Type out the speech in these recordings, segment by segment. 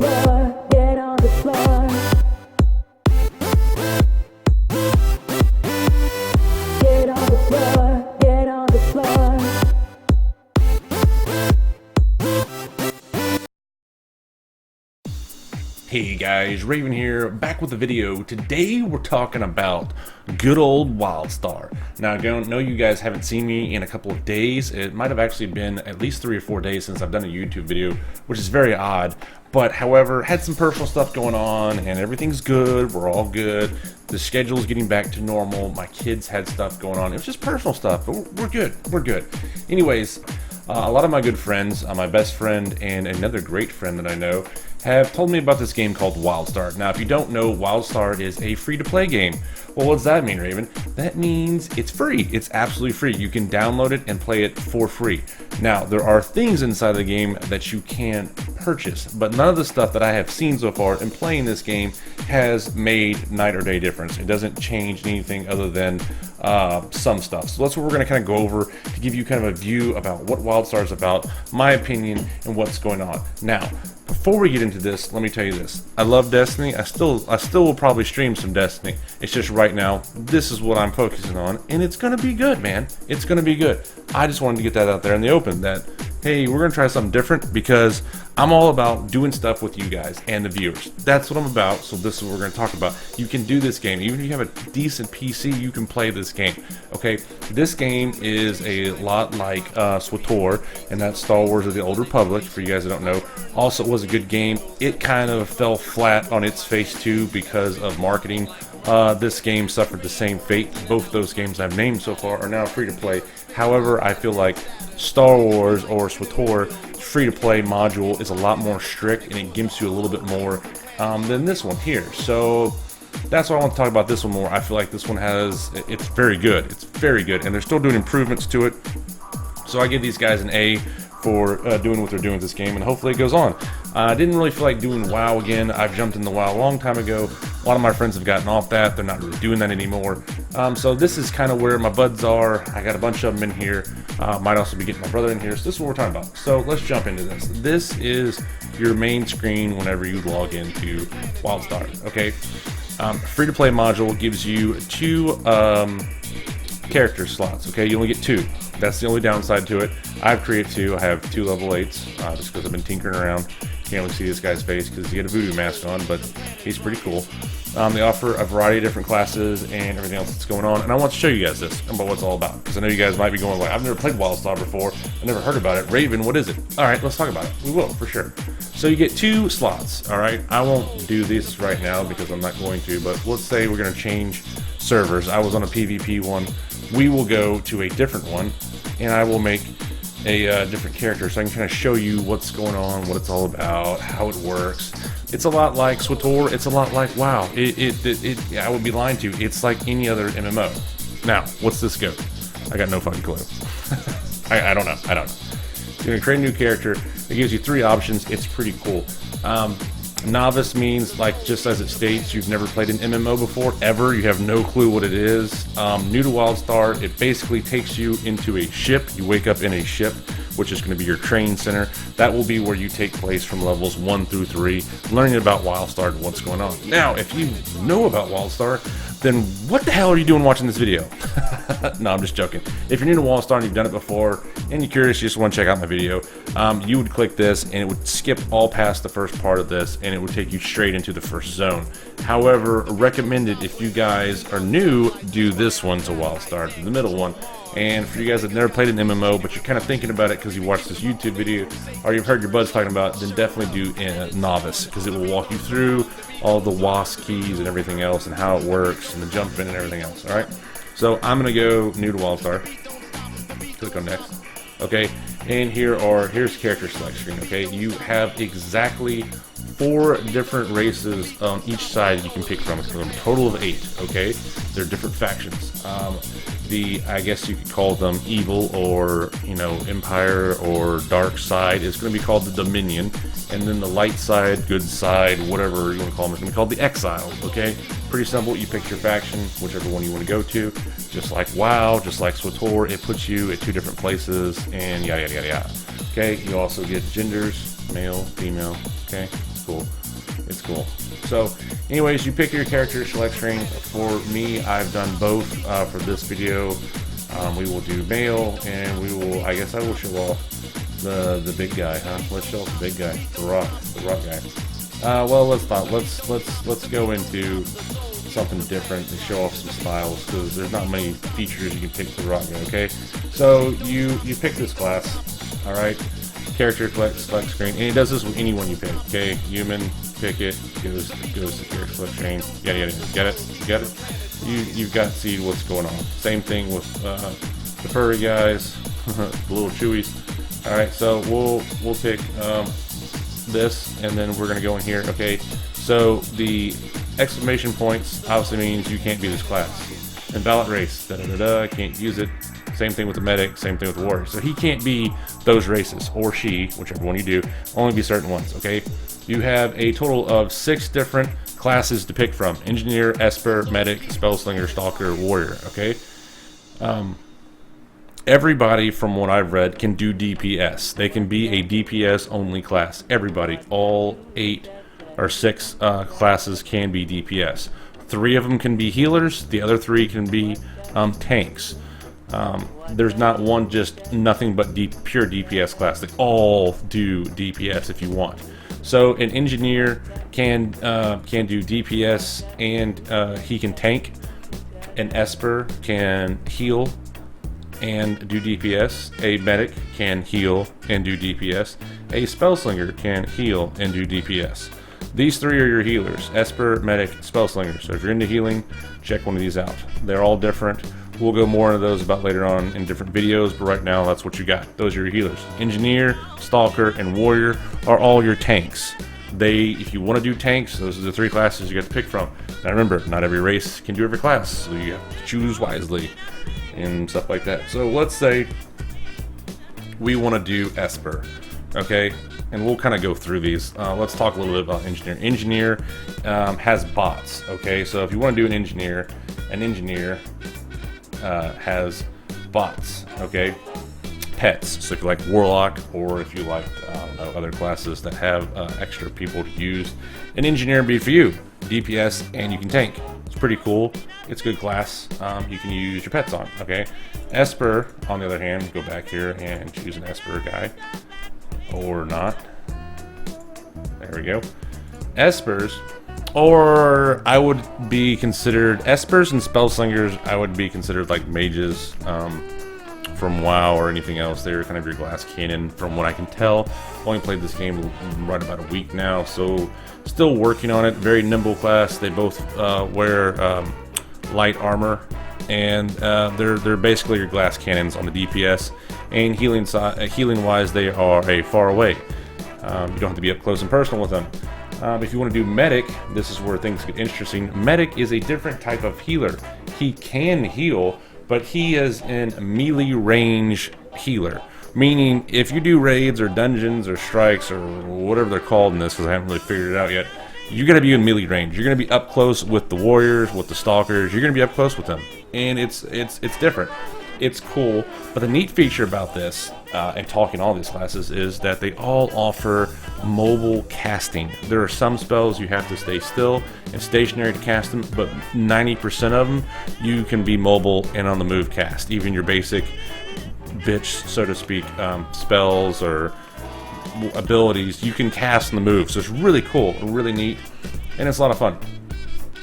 floor, get on the floor. Get on the floor, get on the floor. Hey guys, Raven here, back with a video. Today we're talking about good old Wildstar. Now I know you guys haven't seen me in a couple of days. It might have actually been at least 3 or 4 days since I've done a YouTube video, which is very odd. But however, had some personal stuff going on and everything's good, we're all good. The schedule's getting back to normal, my kids had stuff going on. It was just personal stuff, but we're good. Anyways, a lot of my good friends, my best friend and another great friend that I know, have told me about this game called Wildstar. Now, if you don't know, Wildstar is a free-to-play game. Well, what does that mean, Raven? That means it's free. It's absolutely free. You can download it and play it for free. Now, there are things inside the game that you can purchase, but none of the stuff that I have seen so far in playing this game has made night or day difference. It doesn't change anything other than some stuff. So that's what we're going to kind of go over to give you kind of a view about what Wildstar is about, my opinion, and what's going on. Now, before we get into this, let me tell you this. I love Destiny. I still will probably stream some Destiny. It's just right now, this is what I'm focusing on, and it's gonna be good, man. It's gonna be good. I just wanted to get that out there in the open that, hey, we're gonna try something different because I'm all about doing stuff with you guys and the viewers. That's what I'm about, so this is what we're gonna talk about. You can do this game. Even if you have a decent PC, you can play this game, okay? This game is a lot like SWTOR, and that's Star Wars of the Old Republic, for you guys that don't know. Also, it was a good game. It kind of fell flat on its face too because of marketing. This game suffered the same fate. Both those games I've named so far are now free to play. However, I feel like Star Wars or SWTOR free to play module is a lot more strict and it gives you a little bit more than this one here. So that's why I want to talk about this one more. I feel like this one it's very good. It's very good, and they're still doing improvements to it. So I give these guys an A for doing what they're doing with this game, and hopefully it goes on. I didn't really feel like doing WoW again. I've jumped into WoW a long time ago. A lot of my friends have gotten off that. They're not really doing that anymore. So this is kind of where my buds are. I got a bunch of them in here. Might also be getting my brother in here. So this is what we're talking about. So let's jump into this. This is your main screen whenever you log into Wildstar. Okay, free-to-play module gives you 2 character slots. Okay, you only get 2. That's the only downside to it. I've created 2. I have 2 level 8s just because I've been tinkering around. Can't really see this guy's face because he had a voodoo mask on, but he's pretty cool. They offer a variety of different classes and everything else that's going on, and I want to show you guys this about what it's all about, because I know you guys might be going like, I've never played Wildstar before, I've never heard about it. Raven, what is it? Alright, let's talk about it. We will, for sure. So you get 2 slots, alright? I won't do this right now because I'm not going to, but let's say we're going to change servers. I was on a PvP one. We will go to a different one, and I will make a different character so I can kind of show you what's going on, what it's all about, how it works. It's a lot like SWTOR. It's a lot like WoW. I would be lying to you. It's like any other MMO. Now, what's this go? I got no fucking clue. I don't know. You're going to create a new character. It gives you 3 options. It's pretty cool. Novice means, like just as it states, you've never played an MMO before, ever. You have no clue what it is. New to Wildstar, it basically takes you into a ship. You wake up in a ship, which is going to be your training center. That will be where you take place from levels 1 through 3, learning about Wildstar and what's going on. Now, if you know about Wildstar, then what the hell are you doing watching this video? No, I'm just joking. If you're new to Wildstar and you've done it before, and you're curious, you just want to check out my video, you would click this, and it would skip all past the first part of this, and it would take you straight into the first zone. However, recommended if you guys are new, do this one to Wildstar, the middle one. And for you guys that have never played an MMO, but you're kind of thinking about it because you watched this YouTube video or you've heard your buds talking about it, then definitely do Novice, because it will walk you through all the WASP keys and everything else and how it works and the jump in and everything else. Alright, so I'm going to go new to Wildstar. Click on next. Okay, and here's character select screen. Okay, you have exactly 4 different races on each side you can pick from. It's a total of 8. Okay, they're different factions. I guess you could call them evil, or empire, or dark side is going to be called the Dominion, and then the light side, good side, whatever you want to call them, is going to be called the Exile. Okay, pretty simple. You pick your faction, whichever one you want to go to. Just like WoW, just like SWTOR, it puts you at 2 different places, and yada yada yada yada. Okay, you also get genders, male, female. Okay, It's cool. It's cool. So, anyways, you pick your character select screen. For me, I've done both for this video. We will do male, and we will. I guess I will show off the big guy, huh? Let's show off the big guy, the rock guy. Well, let's go into something different to show off some styles, because there's not many features you can pick for the rock guy. Okay, so you pick this class. All right, character select screen, and it does this with anyone you pick. Okay, human, pick it, goes to character select screen. Get it. You've got to see what's going on. Same thing with the furry guys, the little chewies. All right, so we'll pick this, and then we're gonna go in here. Okay, so the exclamation points obviously means you can't be this class. Invalid race, can't use it. Same thing with the medic, same thing with the warrior. So he can't be those races, or she, whichever one you do, only be certain ones. Okay, you have a total of 6 different classes to pick from: engineer, esper, medic, spellslinger, stalker, warrior. Okay, everybody from what I've read can do DPS. They can be a DPS only class. Everybody, all 8 or 6 classes can be DPS. 3 of them can be healers. The other 3 can be tanks. There's not one just nothing but pure DPS class. They all do DPS if you want. So an engineer can do DPS, and he can tank. An esper can heal and do DPS. A medic can heal and do DPS. A spellslinger can heal and do DPS. These 3 are your healers: esper, medic, spellslinger. So if you're into healing, check one of these out. They're all different. We'll go more into those about later on in different videos, but right now that's what you got. Those are your healers. Engineer, stalker, and warrior are all your tanks. If you want to do tanks, those are the 3 classes you got to pick from. Now remember, not every race can do every class, so you have to choose wisely and stuff like that. So let's say we want to do esper, okay? And we'll kind of go through these. Let's talk a little bit about engineer. Engineer has bots, okay? So if you want to do an engineer has bots, okay? Pets. So if you like warlock, or if you like other classes that have extra people to use, an engineer would be for you. DPS, and you can tank. It's pretty cool. It's a good class. You can use your pets on. Okay. Esper, on the other hand, go back here and choose an Esper guy, or not. There we go. Espers, or I would be considered Espers and Spellslingers. I would be considered like mages from WoW or anything else. They're kind of your glass cannon, from what I can tell. Only played this game right about a week now, so still working on it. Very nimble class. They both wear light armor, and they're basically your glass cannons on the DPS. And healing wise, they are a far away. You don't have to be up close and personal with them. If you want to do medic, this is where things get interesting. Medic is a different type of healer. He can heal, but he is in melee range healer. Meaning, if you do raids or dungeons or strikes or whatever they're called in this, because I haven't really figured it out yet, you're going to be in melee range. You're going to be up close with the warriors, with the stalkers. You're going to be up close with them, and it's different. It's cool. But the neat feature about this, and talking all these classes, is that they all offer mobile casting. There are some spells you have to stay still and stationary to cast them, but 90% of them you can be mobile and on the move cast. Even your basic bitch, so to speak, spells or abilities, you can cast on the move. So it's really cool, really neat, and it's a lot of fun.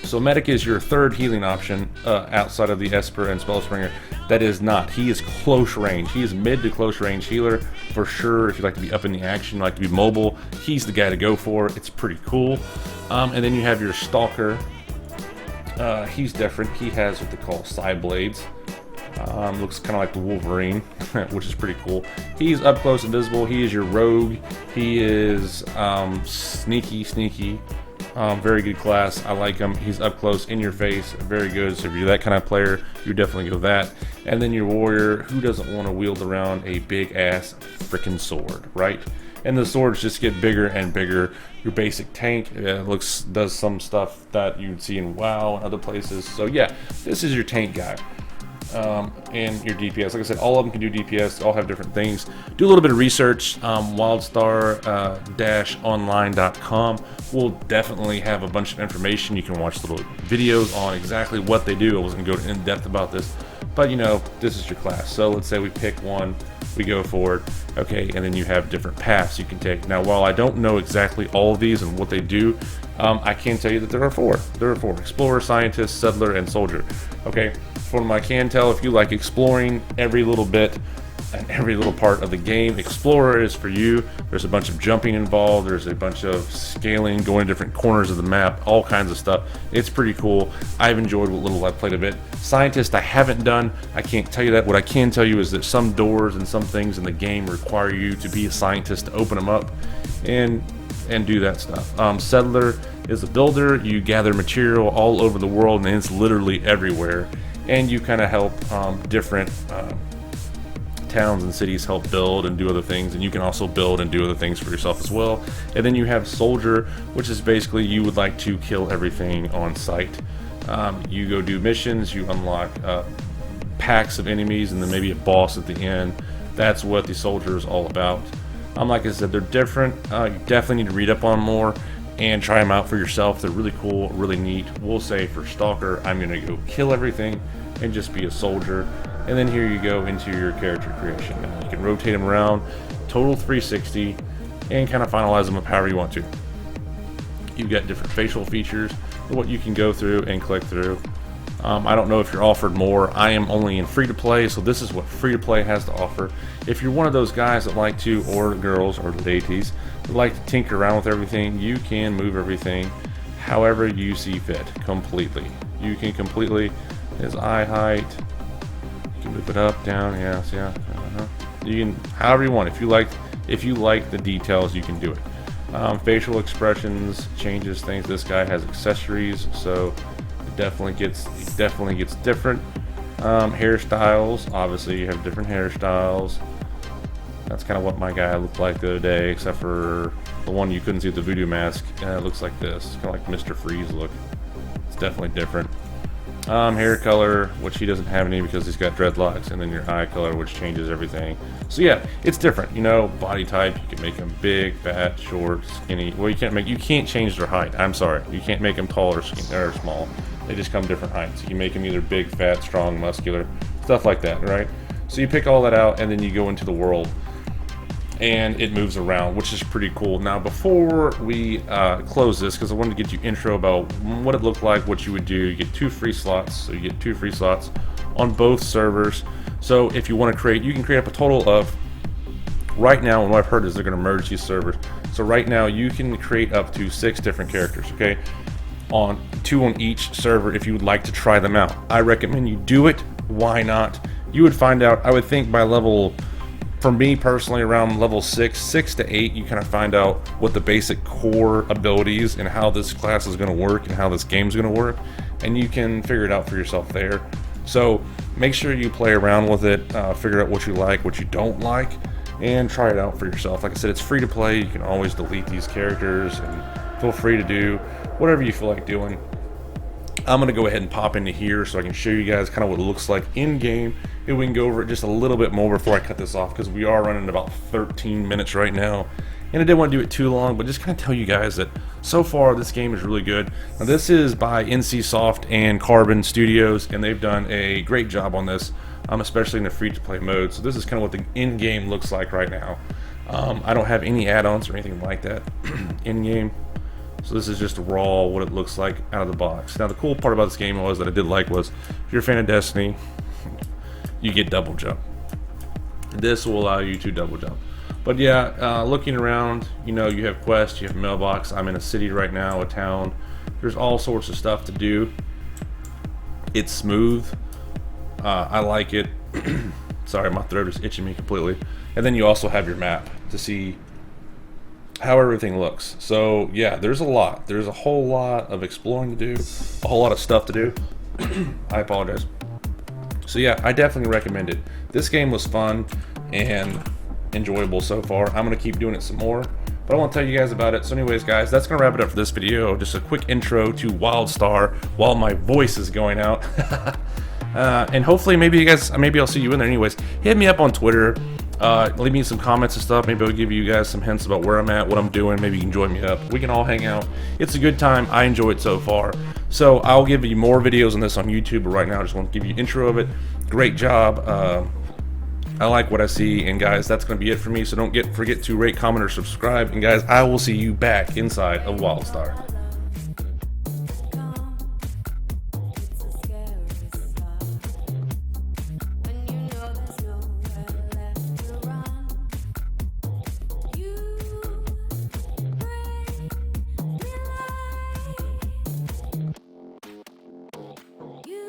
So medic is your third healing option outside of the Esper and Spellspringer. That is not. He is close range. He is mid to close range healer for sure. If you like to be up in the action, like to be mobile, he's the guy to go for. It's pretty cool. And then you have your Stalker. He's different. He has what they call side blades. Looks kind of like the Wolverine, which is pretty cool. He's up close, invisible. He is your rogue. He is sneaky. Very good class. I like him. He's up close, in your face, very good. So if you're that kind of player, you definitely go that. And then your warrior, who doesn't want to wield around a big ass freaking sword, right? And the swords just get bigger and bigger. Your basic tank does some stuff that you'd see in WoW and other places. So yeah, this is your tank guy. and your DPS. Like I said, all of them can do DPS. All have different things. Do a little bit of research. Wildstar-online.com will definitely have a bunch of information. You can watch little videos on exactly what they do. I wasn't going to go in depth about this, but you know, this is your class. So let's say we pick one, we go for it, okay, and then you have different paths you can take. Now, while I don't know exactly all of these and what they do, I can tell you that there are four. There are four: explorer, scientist, settler, and soldier. Okay, from what I can tell, if you like exploring every little bit and every little part of the game, explorer is for you. There's a bunch of jumping involved. There's a bunch of scaling, going to different corners of the map, all kinds of stuff. It's pretty cool. I've enjoyed what little I've played of it. Scientist I haven't done. I can't tell you that. What I can tell you is that some doors and some things in the game require you to be a scientist to open them up and do that stuff. Settler is a builder. You gather material all over the world, and it's literally everywhere. And you kind of help different towns and cities help build and do other things, and you can also build and do other things for yourself as well. And then you have soldier, which is basically you would like to kill everything on sight. You go do missions, you unlock packs of enemies, and then maybe a boss at the end. That's what the soldier is all about. Like I said, they're different. You definitely need to read up on more and try them out for yourself. They're really cool, really neat. We'll say for Stalker, I'm gonna go kill everything and just be a soldier. And then here you go into your character creation. Now you can rotate them around, total 360, and kind of finalize them up however you want to. You've got different facial features, what you can go through and click through. I don't know if you're offered more. I am only in free to play, so this is what free to play has to offer. If you're one of those guys that like to, or girls or ladies, that like to tinker around with everything, you can move everything however you see fit completely. You can completely, his eye height, you can move it up, down, yes, yeah. You can, however you want. If you like the details, you can do it. Facial expressions changes things. This guy has accessories, so it definitely gets different. Hairstyles, obviously you have different hairstyles. That's kind of what my guy looked like the other day, except for the one you couldn't see with the voodoo mask. It looks like this, kind of like Mr. Freeze look. It's definitely different. Hair color, which he doesn't have any because he's got dreadlocks, and then your eye color, which changes everything. So yeah, it's different. You know, body type, you can make them big, fat, short, skinny. Well, you can't change their height. I'm sorry, you can't make them tall or skinny or small. They just come different heights. You can make them either big, fat, strong, muscular, stuff like that, right? So you pick all that out, and then you go into the world, and it moves around, which is pretty cool. Now, before we close this, because I wanted to get you intro about what it looked like, what you would do, you get 2 free slots. So you get 2 free slots on both servers. So if you want to create, you can create up a total of, right now, and what I've heard is they're going to merge these servers. So right now, you can create up to 6 different characters, okay? 2 on each server if you would like to try them out. I recommend you do it. Why not? You would find out, I would think by level, for me personally, around level 6 to 8, you kind of find out what the basic core abilities and how this class is going to work and how this game is going to work, and you can figure it out for yourself there. So make sure you play around with it, figure out what you like, what you don't like, and try it out for yourself. Like I said, it's free to play. You can always delete these characters, and feel free to do whatever you feel like doing. I'm going to go ahead and pop into here so I can show you guys kind of what it looks like in game, and we can go over it just a little bit more before I cut this off, because we are running about 13 minutes right now, and I didn't want to do it too long, but just kind of tell you guys that so far this game is really good. Now, this is by NCSoft and Carbon Studios, and they've done a great job on this, especially in the free-to-play mode. So this is kind of what the in-game looks like right now. I don't have any add-ons or anything like that in-game. So this is just raw, what it looks like out of the box. Now the cool part about this game was that I did like was, if you're a fan of Destiny, you get double jump. This will allow you to double jump. But yeah, looking around, you know, you have quests, you have mailbox. I'm in a city right now, a town. There's all sorts of stuff to do. It's smooth. I like it. Sorry, my throat is itching me completely. And then you also have your map to see how everything looks. So yeah, there's a lot. There's a whole lot of exploring to do, a whole lot of stuff to do. I apologize. So yeah, I definitely recommend it. This game was fun and enjoyable so far. I'm gonna keep doing it some more, but I want to tell you guys about it. So anyways, guys, that's gonna wrap it up for this video. Just a quick intro to Wildstar while my voice is going out. And hopefully maybe I'll see you in there. Anyways, hit me up on Twitter. Leave me some comments and stuff. Maybe I'll give you guys some hints about where I'm at, what I'm doing. Maybe you can join me up. We can all hang out. It's a good time. I enjoy it so far. So I'll give you more videos on this on YouTube, but right now I just want to give you an intro of it. Great job. I like what I see, and guys, that's going to be it for me. So don't forget to rate, comment, or subscribe. And guys, I will see you back inside of Wildstar.